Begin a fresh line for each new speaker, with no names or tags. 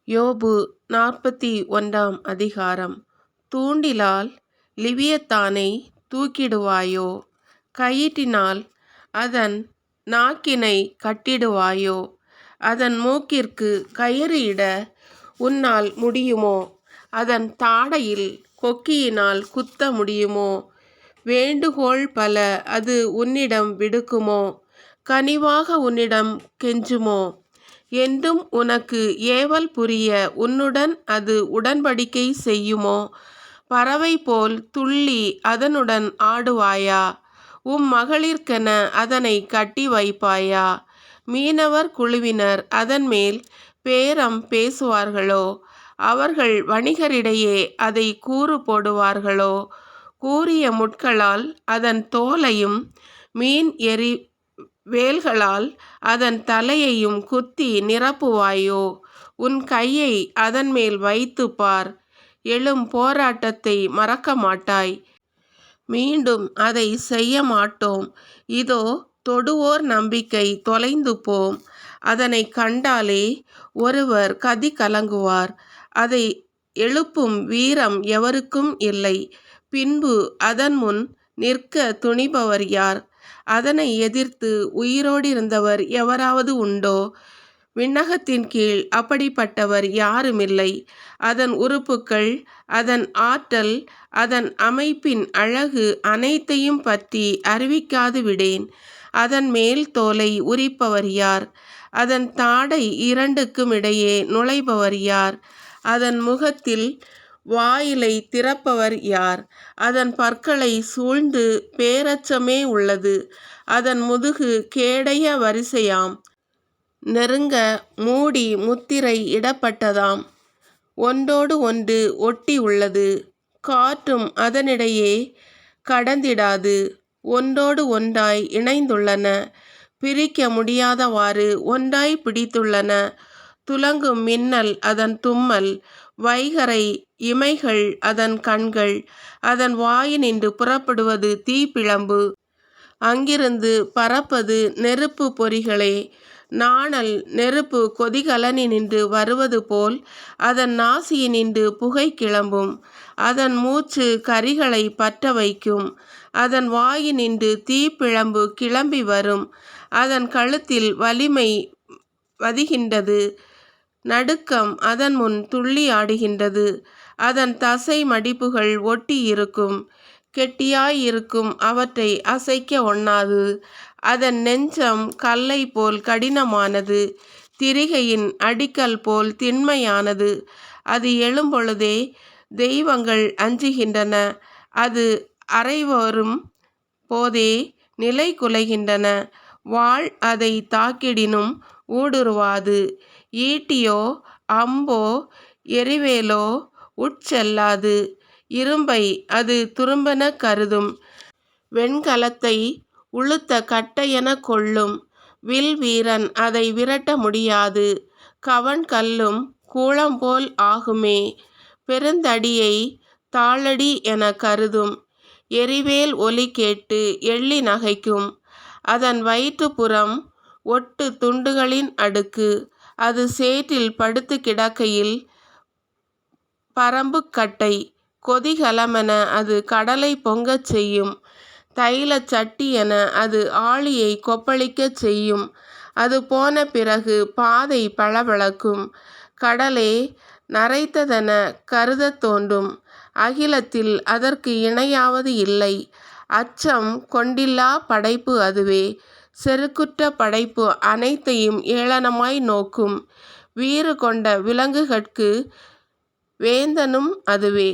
யோபு 41 அதிகாரம். தூண்டிலால் லிவியத்தானை தூக்கிடுவாயோ? கயிற்றினால் அதன் நாக்கினை கட்டிடுவாயோ? அதன் மூக்கிற்கு கயிறு இட உன்னால் முடியுமோ? அதன் தாடையில் கொக்கியினால் குத்த முடியுமோ? வேண்டுகோள் பல அது உன்னிடம் விடுக்குமோ? கனிவாக உன்னிடம் கெஞ்சுமோ? என்றும் உனக்கு ஏவல் புரிய உன்னுடன் அது உடன்படிக்கை செய்யுமோ? பறவை போல் துள்ளி அதனுடன் ஆடுவாயா? மகளிர்க்கென அதனை கட்டி வைப்பாயா? மீனவர் குழுவினர் அதன் மேல் பேரம் பேசுவார்களோ? அவர்கள் வணிகரிடையே அதை கூறு போடுவார்களோ? கூரிய முட்களால் அதன் தோலையும் மீன் எரி வேல்களால் அதன் தலையையும் குத்தி நிரப்புவாயோ? உன் கையை அதன் மேல் வைத்து பார். எழும் போராட்டத்தை மறக்க மாட்டாய். மீண்டும் அதை செய்ய மாட்டோம். இதோ தொடுவோர் நம்பிக்கை தொலைந்து போம். அதனை கண்டாலே ஒருவர் கதி கலங்குவார். அதை எழுப்பும் வீரம் எவருக்கும் இல்லை. பின்பு அதன் முன் நிற்க துணிபவர் யார்? அதனை எதிர்த்து உயிரோடிருந்தவர் எவராவது உண்டோ? விண்ணகத்தின் கீழ் அப்படிப்பட்டவர் யாருமில்லை. அதன் உறுப்புக்கள், அதன் ஆற்றல், அதன் அமைப்பின் அழகு அனைத்தையும் பற்றி அறிவிக்காது விடேன். அதன் மேல் தோலை உரிப்பவர் யார்? அதன் தாடை இரண்டுக்கும் இடையே நுழைபவர் யார்? அதன் முகத்தில் வாயிலை திறப்பவர் யார்? அதன் பற்களை சூழ்ந்து பேரச்சமே உள்ளது. அதன் முதுகு கேடய வரிசையாம். நெருங்க மூடி முத்திரை இடப்பட்டதாம். ஒன்றோடு ஒன்று ஒட்டி உள்ளது. காற்றும் அதனிடையே கடந்திடாது. ஒன்றோடு ஒன்றாய் இணைந்துள்ளன. பிரிக்க முடியாதவாறு ஒன்றாய் பிடித்துள்ளன. துலங்கும் மின்னல் அதன் தும்மல். வைகறை இமைகள் அதன் கண்கள். அதன் வாயினின்று புறப்படுவது தீப்பிழம்பு. அங்கிருந்து பறப்பது நெருப்பு பொறிகளே. நாணல் நெருப்பு கொதிகலனினின்று வருவது போல் அதன் நாசியினின்று புகை கிளம்பும். அதன் மூச்சு கரிகளை பற்ற வைக்கும். அதன் வாயினின்று தீப்பிழம்பு கிளம்பி வரும். அதன் கழுத்தில் வலிமை வதிகின்றது. நடுக்கம் அதன் முன் துள்ளி ஆடுகின்றது. அதன் தசை மடிப்புகள் ஒட்டி இருக்கும். கெட்டியாயிருக்கும் அவற்றை அசைக்க ஒண்ணாது. அதன் நெஞ்சம் கல்லை போல் கடினமானது. திரிகையின் அடிக்கல் போல் திண்மையானது. அது எழும்பொழுதே தெய்வங்கள் அஞ்சுகின்றன. அது அரைவரும் போதே நிலை குலைகின்றன. வாள் அதை தாக்கிடினும் ஊடுருவாது. ஈட்டியோ அம்போ எரிவேலோ உட்செல்லாது. இரும்பை அது துரும்பென கருதும். வெண்கலத்தை உளுத்த கட்டையென கொள்ளும். வில் வீரன் அதை விரட்ட முடியாது. கவண்கல்லும் கூளம்போல் ஆகுமே. பெருந்தடியை தாளடி என கருதும். எரிவேல் ஒலி கேட்டு எள்ளி நகைக்கும். அதன் வயிற்றுப்புறம் ஒட்டு துண்டுகளின் அடுக்கு. அது சேற்றில் படுத்து கிடக்கையில் பரம்புக்கட்டை. கொதிகலமென அது கடலை பொங்கச் செய்யும். தைலச் சட்டியென அது ஆழியை கொப்பளிக்கச் செய்யும். அது போன பிறகு பாதை பளபளக்கும். கடலே நரைத்ததென கருதத் தோன்றும். அகிலத்தில் அதற்கு இணையாவது இல்லை. அச்சம் கொண்டில்லா படைப்பு அதுவே. செருக்குற்ற படைப்பு அனைத்தையும் ஏளனமாய் நோக்கும். வீறு கொண்ட விலங்குகட்கு வேந்தனும் அதுவே.